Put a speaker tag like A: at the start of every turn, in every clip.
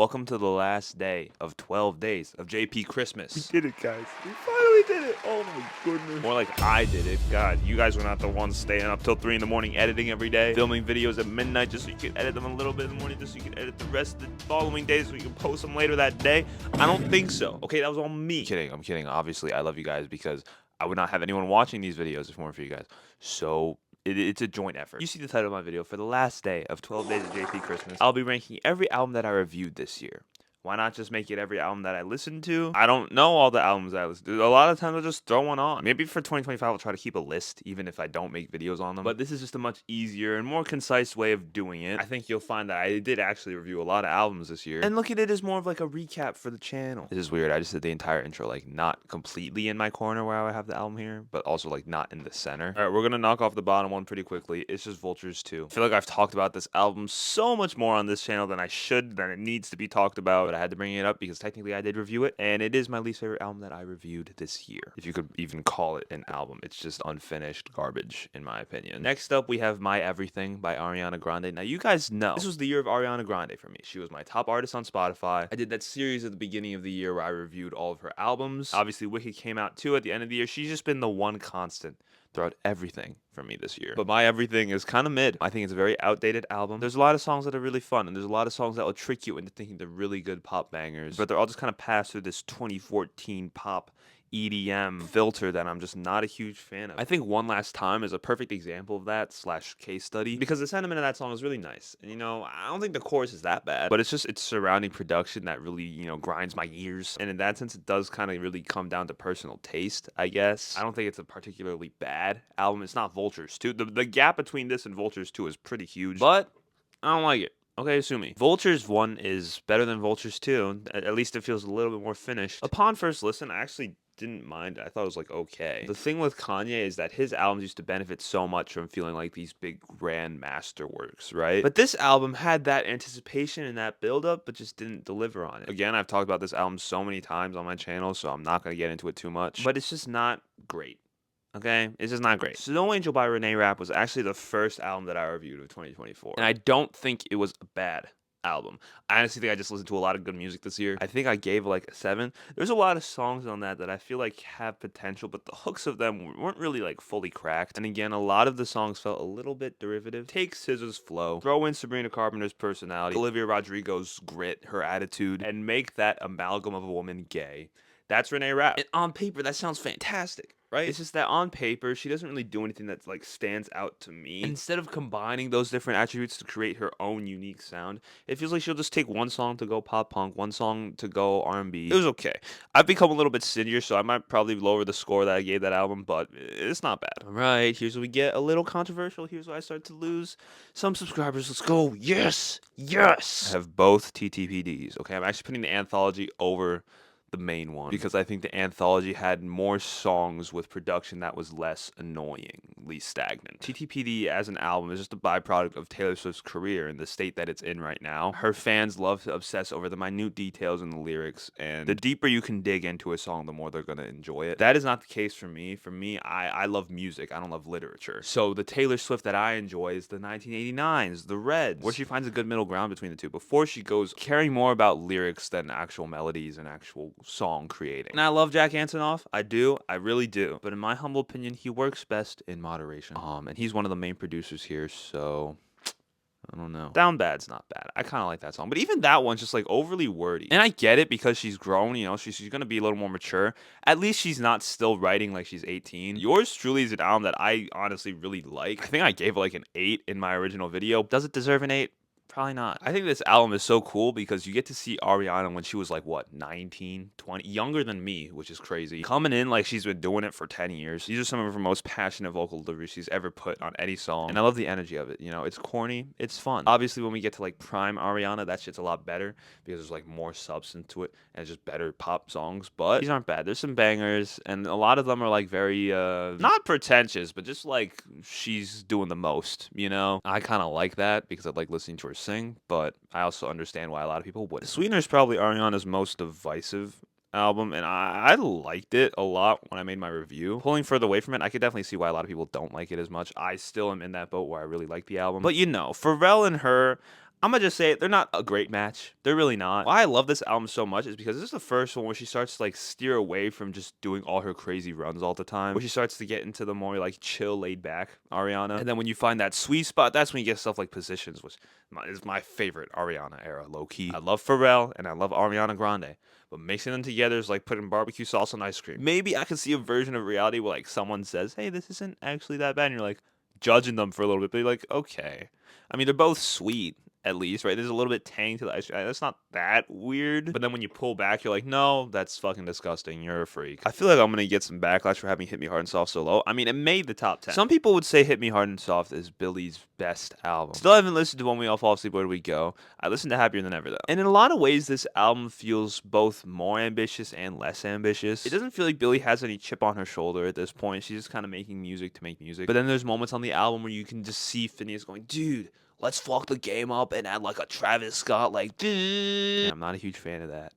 A: Welcome to the last day of 12 days of JP
B: We
A: Christmas.
B: did it, guys. We finally did it. Oh my goodness.
A: More like I did it. God, you guys were not the ones staying up till 3 in the morning editing every day, filming videos at midnight just so you could edit them a little bit in the morning, just so you could edit the rest of the following days so you can post them later that day. I don't think so. Okay, that was all me. I'm kidding. Obviously, I love you guys because I would not have anyone watching these videos if it weren't for you guys. So it's a joint effort. You see the title of my video. For the last day of 12 days of JP Christmas, I'll be ranking every album that I reviewed this year. Why not just make it every album that I listened to? I don't know all the albums I listen to. A lot of times I'll just throw one on. Maybe for 2025 I'll try to keep a list, even if I don't make videos on them. But this is just a much easier and more concise way of doing it. I think you'll find that I did actually review a lot of albums this year. And look at it as more of like a recap for the channel. This is weird. I just did the entire intro, like not completely in my corner where I have the album here, but also like not in the center. All right, we're gonna knock off the bottom one pretty quickly. It's just Vultures 2. I feel like I've talked about this album so much more on this channel than I should, than it needs to be talked about, but I had to bring it up because technically I did review it, and it is my least favorite album that I reviewed this year, if you could even call it an album. It's just unfinished garbage, in my opinion. Next up, we have My Everything by Ariana Grande. Now, you guys know, this was the year of Ariana Grande for me. She was my top artist on Spotify. I did that series at the beginning of the year where I reviewed all of her albums. Obviously, Wicked came out too at the end of the year. She's just been the one constant throughout everything for me this year. But My Everything is kind of mid. I think it's a very outdated album. There's a lot of songs that are really fun, and there's a lot of songs that will trick you into thinking they're really good pop bangers, but they're all just kind of passed through this 2014 pop EDM filter that I'm just not a huge fan of. I think One Last Time is a perfect example of that / case study, because the sentiment of that song is really nice. And, I don't think the chorus is that bad, but it's just its surrounding production that really, grinds my ears. And in that sense, it does kind of really come down to personal taste, I guess. I don't think it's a particularly bad album. It's not Vultures 2. The gap between this and Vultures 2 is pretty huge, but I don't like it. Okay, sue me. Vultures 1 is better than Vultures 2. At least it feels a little bit more finished. Upon first listen, I actually didn't mind it. I thought it was like okay. The thing with Kanye is that his albums used to benefit so much from feeling like these big grand masterworks, right? But this album had that anticipation and that build-up, but just didn't deliver on it. Again, I've talked about this album so many times on my channel, so I'm not going to get into it too much, but it's just not great. Okay, it's just not great. Snow Angel by Renee Rapp was actually the first album that I reviewed of 2024, and I don't think it was a bad album. I honestly think I just listened to a lot of good music this year. I think I gave like a 7. There's a lot of songs on that I feel like have potential, but the hooks of them weren't really like fully cracked. And again, a lot of the songs felt a little bit derivative. Take SZA's flow, throw in Sabrina Carpenter's personality, Olivia Rodrigo's grit, her attitude, and make that amalgam of a woman gay. That's Renee Rapp. And on paper, that sounds fantastic, right? It's just that on paper, she doesn't really do anything that like stands out to me. Instead of combining those different attributes to create her own unique sound, it feels like she'll just take one song to go pop punk, one song to go R&B. It was okay. I've become a little bit cinnier, so I might probably lower the score that I gave that album, but it's not bad. All right, here's where we get a little controversial. Here's where I start to lose some subscribers. Let's go. Yes. Yes. I have both TTPDs. Okay, I'm actually putting the anthology over the main one because I think the anthology had more songs with production that was less annoyingly stagnant. TTPD as an album is just a byproduct of Taylor Swift's career and the state that it's in right now. Her fans love to obsess over the minute details in the lyrics, and the deeper you can dig into a song, the more they're going to enjoy it. That is not the case for me. For me, I love music. I don't love literature. So the Taylor Swift that I enjoy is the 1989s, the Reds, where she finds a good middle ground between the two before she goes caring more about lyrics than actual melodies and actual song creating. And I love Jack Antonoff. I do. I really do. But in my humble opinion, he works best in moderation. And he's one of the main producers here, so I don't know. Down Bad's not bad. I kind of like that song. But even that one's just like overly wordy. And I get it because she's grown, she's going to be a little more mature. At least she's not still writing like she's 18. Yours Truly is an album that I honestly really like. I think I gave it like an 8 in my original video. Does it deserve an 8? Probably not. I think this album is so cool because you get to see Ariana when she was like, what, 19, 20? Younger than me, which is crazy. Coming in like she's been doing it for 10 years. These are some of her most passionate vocal deliveries she's ever put on any song. And I love the energy of it. It's corny. It's fun. Obviously, when we get to like prime Ariana, that shit's a lot better because there's like more substance to it and it's just better pop songs. But these aren't bad. There's some bangers and a lot of them are like very, not pretentious, but just like she's doing the most, I kind of like that because I like listening to her sing, but I also understand why a lot of people wouldn't. Sweetener is probably Ariana's most divisive album, and I liked it a lot when I made my review. Pulling further away from it, I could definitely see why a lot of people don't like it as much. I still am in that boat where I really like the album. But Pharrell and Her, I'm gonna just say it, they're not a great match. They're really not. Why I love this album so much is because this is the first one where she starts to like steer away from just doing all her crazy runs all the time. Where she starts to get into the more like chill, laid back Ariana. And then when you find that sweet spot, that's when you get stuff like Positions, which is my favorite Ariana era, low key. I love Pharrell and I love Ariana Grande. But mixing them together is like putting barbecue sauce on ice cream. Maybe I could see a version of reality where like someone says, hey, this isn't actually that bad. And you're like judging them for a little bit, but you're like, okay. I mean, they're both sweet, at least, right? There's a little bit tang to the ice cream. That's not that weird. But then when you pull back, you're like, no, that's fucking disgusting. You're a freak. I feel like I'm gonna get some backlash for having Hit Me Hard and Soft so low. I mean, it made the top 10. Some people would say Hit Me Hard and Soft is Billy's best album. Still haven't listened to When We All Fall Asleep, Where Do We Go? I listened to Happier Than Ever, though. And in a lot of ways, this album feels both more ambitious and less ambitious. It doesn't feel like Billy has any chip on her shoulder at this point. She's just kind of making music to make music. But then there's moments on the album where you can just see Phineas going, dude, let's fuck the game up and add like a Travis Scott, like, dude. I'm not a huge fan of that.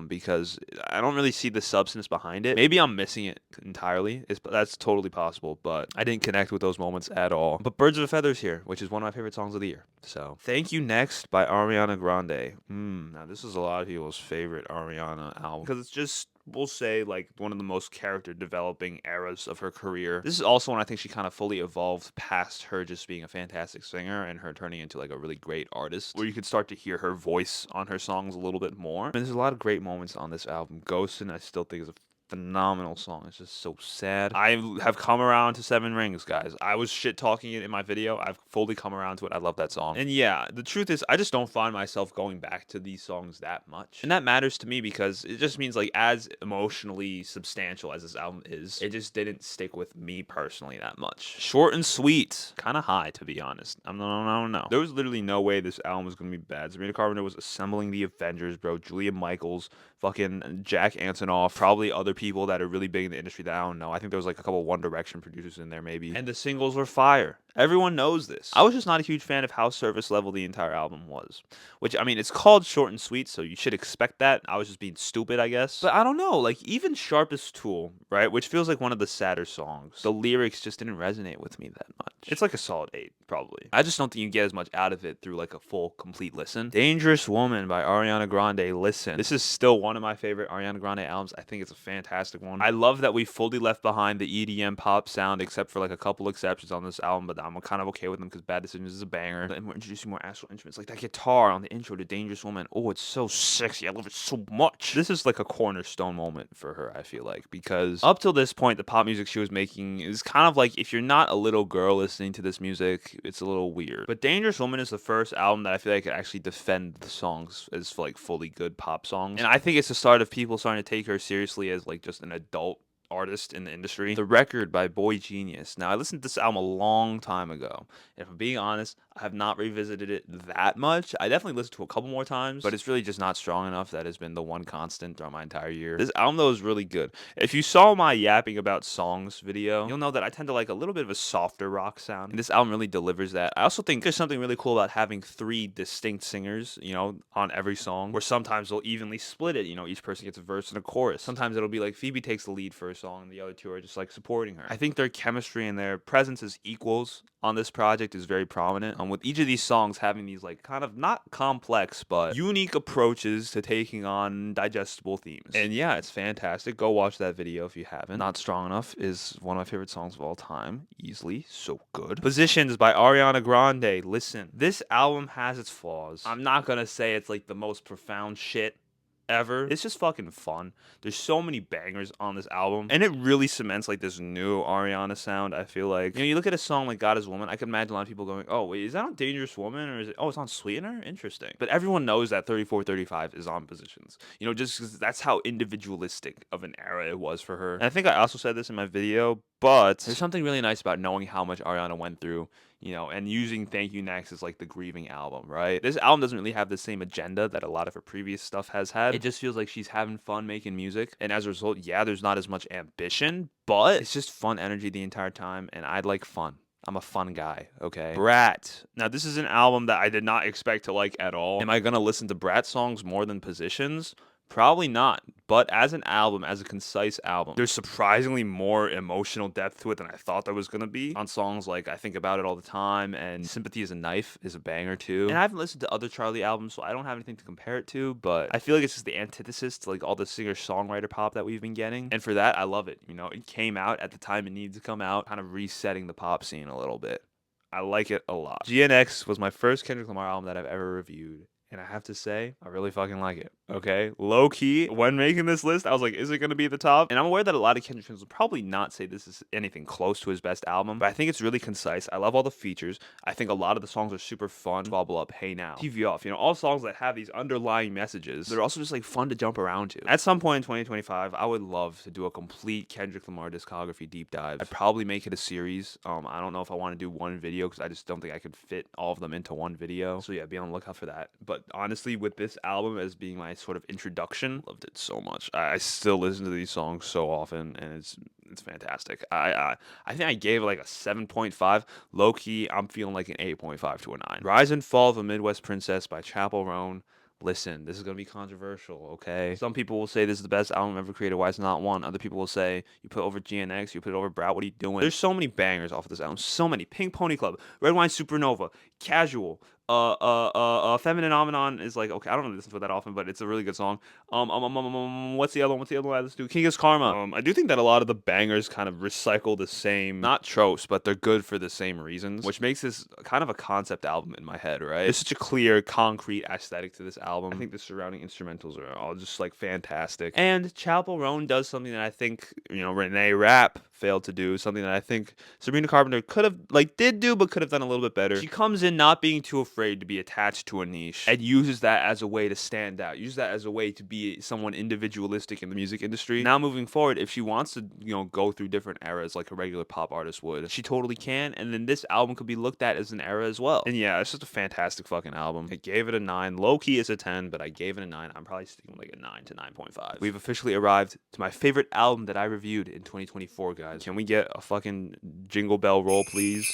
A: Because I don't really see the substance behind it. Maybe I'm missing it entirely. That's totally possible, but I didn't connect with those moments at all. But Birds of a Feather's here, which is one of my favorite songs of the year. So, Thank You Next by Ariana Grande. Now this is a lot of people's favorite Ariana album because it's just, we'll say, like one of the most character developing eras of her career. This is also when I think she kind of fully evolved past her just being a fantastic singer and her turning into like a really great artist, where you could start to hear her voice on her songs a little bit more. And there's a lot of great moments on this album. Ghostin', I still think is a phenomenal song. It's just so sad. I have come around to Seven Rings, guys. I was shit talking it in my video. I've fully come around to it. I love that song. And yeah, the truth is I just don't find myself going back to these songs that much. And that matters to me because it just means like as emotionally substantial as this album is, it just didn't stick with me personally that much. Short and sweet. Kind of high, to be honest. I don't know. There was literally no way this album was going to be bad. Sabrina Carpenter was assembling the Avengers, bro. Julia Michaels, fucking Jack Antonoff, probably other people that are really big in the industry that I don't know. I think there was like a couple One Direction producers in there maybe. And the singles were fire. Everyone knows this. I was just not a huge fan of how surface level the entire album was. Which, I mean, it's called Short and Sweet, so you should expect that. I was just being stupid, I guess. But I don't know, like, even Sharpest Tool, right, which feels like one of the sadder songs, the lyrics just didn't resonate with me that much. It's like a solid 8, probably. I just don't think you get as much out of it through, like, a full, complete listen. Dangerous Woman by Ariana Grande, listen. This is still one of my favorite Ariana Grande albums. I think it's a fantastic one. I love that we fully left behind the EDM pop sound, except for, like, a couple exceptions on this album, but I'm kind of okay with them because Bad Decisions is a banger. And we're introducing more actual instruments, like that guitar on the intro to Dangerous Woman. Oh, it's so sexy. I love it so much. This is like a cornerstone moment for her, I feel like, because up till this point, the pop music she was making is kind of like, if you're not a little girl listening to this music, it's a little weird. But Dangerous Woman is the first album that I feel like could actually defend the songs as like fully good pop songs. And I think it's the start of people starting to take her seriously as like just an adult artist in the industry. The Record by Boy Genius. Now, I listened to this album a long time ago, and if I'm being honest, I have not revisited it that much. I definitely listened to it a couple more times, but it's really just not strong enough. That has been the one constant throughout my entire year. This album, though, is really good. If you saw my yapping about songs video, you'll know that I tend to like a little bit of a softer rock sound, and this album really delivers that. I also think there's something really cool about having 3 distinct singers, you know, on every song, where sometimes they'll evenly split it. You know, each person gets a verse and a chorus. Sometimes it'll be like Phoebe takes the lead for a song and the other 2 are just like supporting her. I think their chemistry and their presence as equals on this project is very prominent. With each of these songs having these like kind of not complex but unique approaches to taking on digestible themes. And yeah, it's fantastic. Go watch that video if you haven't. Not Strong Enough is one of my favorite songs of all time. Easily so good. Positions by Ariana Grande. Listen, this album has its flaws. I'm not gonna say it's like the most profound shit ever. It's just fucking fun. There's so many bangers on this album, and it really cements like this new Ariana sound. I feel like, you know, you look at a song like God Is Woman, I can imagine a lot of people going, oh wait, is that on Dangerous Woman, or is it, oh, it's on Sweetener? Interesting. But everyone knows that 3435 is on Positions, you know, just because that's how individualistic of an era it was for her. And I think I also said this in my video, but there's something really nice about knowing how much Ariana went through, you know, and using Thank You Next as like the grieving album, right? This album doesn't really have the same agenda that a lot of her previous stuff has had. It just feels like she's having fun making music, and as a result, yeah, there's not as much ambition, but it's just fun energy the entire time, and I like fun. I'm a fun guy, okay? Brat. Now, this is an album that I did not expect to like at all. Am I gonna listen to Brat songs more than Positions? Probably not. But as an album, as a concise album, there's surprisingly more emotional depth to it than I thought there was gonna be. On songs like I Think About It All the Time and Sympathy is a Knife is a banger too. And I haven't listened to other Charlie albums, so I don't have anything to compare it to, but I feel like it's just the antithesis to like all the singer-songwriter pop that we've been getting. And for that, I love it. You know, it came out at the time it needed to come out, kind of resetting the pop scene a little bit. I like it a lot. GNX was my first Kendrick Lamar album that I've ever reviewed. And I have to say, I really fucking like it. Okay? Low key, when making this list, I was like, is it going to be at the top? And I'm aware that a lot of Kendrick fans will probably not say this is anything close to his best album, but I think it's really concise. I love all the features. I think a lot of the songs are super fun. Bubble Up, Hey Now, TV Off, you know, all songs that have these underlying messages. They're also just like fun to jump around to. At some point in 2025, I would love to do a complete Kendrick Lamar discography deep dive. I'd probably make it a series. I don't know if I want to do one video because I just don't think I could fit all of them into one video. So yeah, be on the lookout for that. But honestly, with this album as being my sort of introduction, loved it so much. I still listen to these songs so often, and it's fantastic. I think I gave it like a 7.5. Low key, I'm feeling like an 8.5 to a 9. Rise and Fall of a Midwest Princess by Chappell Roan. Listen, this is going to be controversial, okay? Some people will say this is the best album ever created. Why is it not one? Other people will say, you put over GNX, you put it over Brat, what are you doing? There's so many bangers off of this album. So many. Pink Pony Club, Red Wine Supernova, Casual, Feminine Omenon is like, okay, I don't listen to it that often, but it's a really good song. What's the other one? What's the other one? Let's do King is Karma. I do think that a lot of the bangers kind of recycle the same, not tropes, but they're good for the same reasons, which makes this kind of a concept album in my head, right? There's such a clear, concrete aesthetic to this album. I think the surrounding instrumentals are all just like fantastic. And Chappell Roan does something that I think, you know, Renee Rapp failed to do, something that I think Sabrina Carpenter could have, like, did do, but could have done a little bit better. She comes in not being too afraid to be attached to a niche and uses that as a way to stand out, use that as a way to be someone individualistic in the music industry. Now moving forward, if she wants to, you know, go through different eras like a regular pop artist would, she totally can, and then this album could be looked at as an era as well. And yeah, it's just a fantastic fucking album. I gave it a 9. Low key it's a 10, but I gave it a 9. I'm probably sticking with like a 9 to 9.5. We've officially arrived to my favorite album that I reviewed in 2024, guys. Can we get a fucking jingle bell roll, please?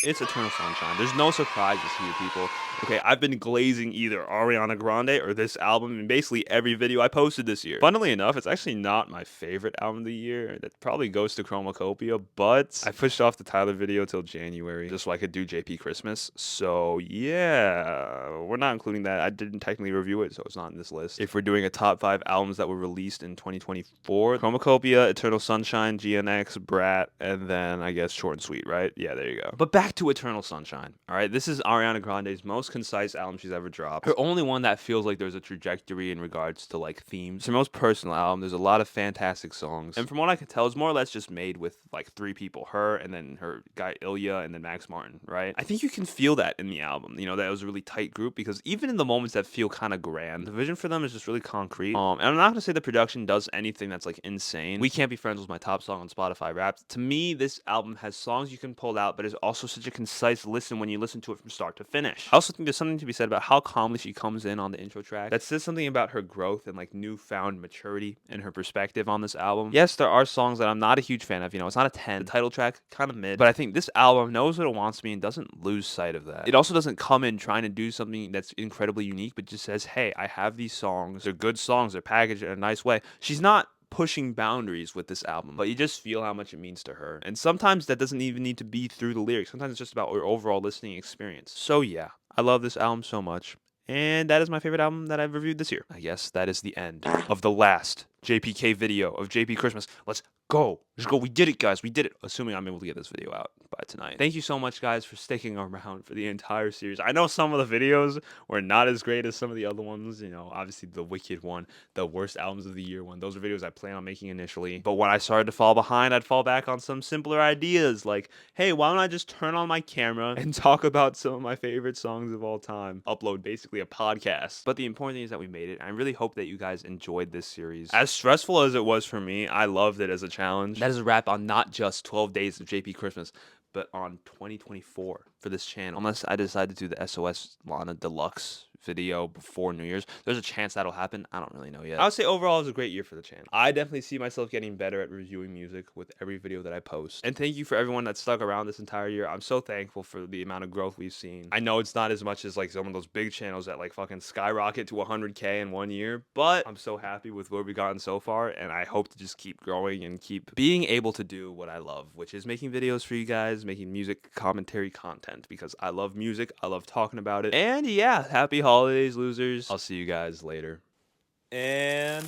A: It's Eternal Sunshine. There's no surprises here, people. Okay, I've been glazing either Ariana Grande or this album in basically every video I posted this year. Funnily enough, it's actually not my favorite album of the year. That probably goes to Chromacopia, but I pushed off the Tyler video till January just so I could do JP Christmas. So yeah, we're not including that. I didn't technically review it, so it's not in this list. If we're doing a top 5 albums that were released in 2024, Chromacopia, Eternal Sunshine, GNX, Brat, and then I guess Short and Sweet, right? Yeah, there you go. But back to Eternal Sunshine. All right, this is Ariana Grande's most concise album she's ever dropped. Her only one that feels like there's a trajectory in regards to like themes. It's her most personal album. There's a lot of fantastic songs, and from what I can tell, it's more or less just made with like 3 people: her and then her guy Ilya and then Max Martin. Right? I think you can feel that in the album. You know, that it was a really tight group because even in the moments that feel kind of grand, the vision for them is just really concrete. And I'm not gonna say the production does anything that's like insane. We Can't Be Friends was my top song on Spotify Wrapped. To me, this album has songs you can pull out, but it's also such a concise listen when you listen to it from start to finish. I also think there's something to be said about how calmly she comes in on the intro track. That says something about her growth and like newfound maturity and her perspective on this album. Yes, there are songs that I'm not a huge fan of. You know, it's not a 10. The title track, kind of mid. But I think this album knows what it wants to be and doesn't lose sight of that. It also doesn't come in trying to do something that's incredibly unique, but just says, hey, I have these songs. They're good songs. They're packaged in a nice way. She's not pushing boundaries with this album, but you just feel how much it means to her. And sometimes that doesn't even need to be through the lyrics. Sometimes it's just about your overall listening experience. So yeah, I love this album so much. And that is my favorite album that I've reviewed this year. I guess that is the end of the last JPK video of JP Christmas. Let's go. Let's go. We did it, guys. We did it. Assuming I'm able to get this video out by tonight. Thank you so much, guys, for sticking around for the entire series. I know some of the videos were not as great as some of the other ones. You know, obviously the Wicked one, the worst albums of the year one. Those are videos I plan on making initially. But when I started to fall behind, I'd fall back on some simpler ideas like, hey, why don't I just turn on my camera and talk about some of my favorite songs of all time? Upload basically a podcast. But the important thing is that we made it. I really hope that you guys enjoyed this series. As stressful as it was for me, I loved it as a challenge. That is a wrap on not just 12 days of JP Christmas, but on 2024 for this channel. Unless I decide to do the SOS Lana Deluxe video before New Year's. There's a chance that'll happen. I don't really know yet. I would say overall it was a great year for the channel. I definitely see myself getting better at reviewing music with every video that I post. And thank you for everyone that stuck around this entire year. I'm so thankful for the amount of growth we've seen. I know it's not as much as like some of those big channels that like fucking skyrocket to 100K in 1 year, but I'm so happy with where we've gotten so far, and I hope to just keep growing and keep being able to do what I love, which is making videos for you guys, making music commentary content, because I love music, I love talking about it. And yeah, happy holidays, losers. I'll see you guys later.
B: And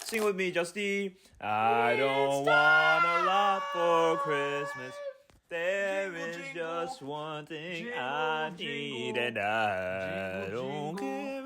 B: sing with me, Justy. I don't want a lot for Christmas. There is just one thing I need, and I don't care.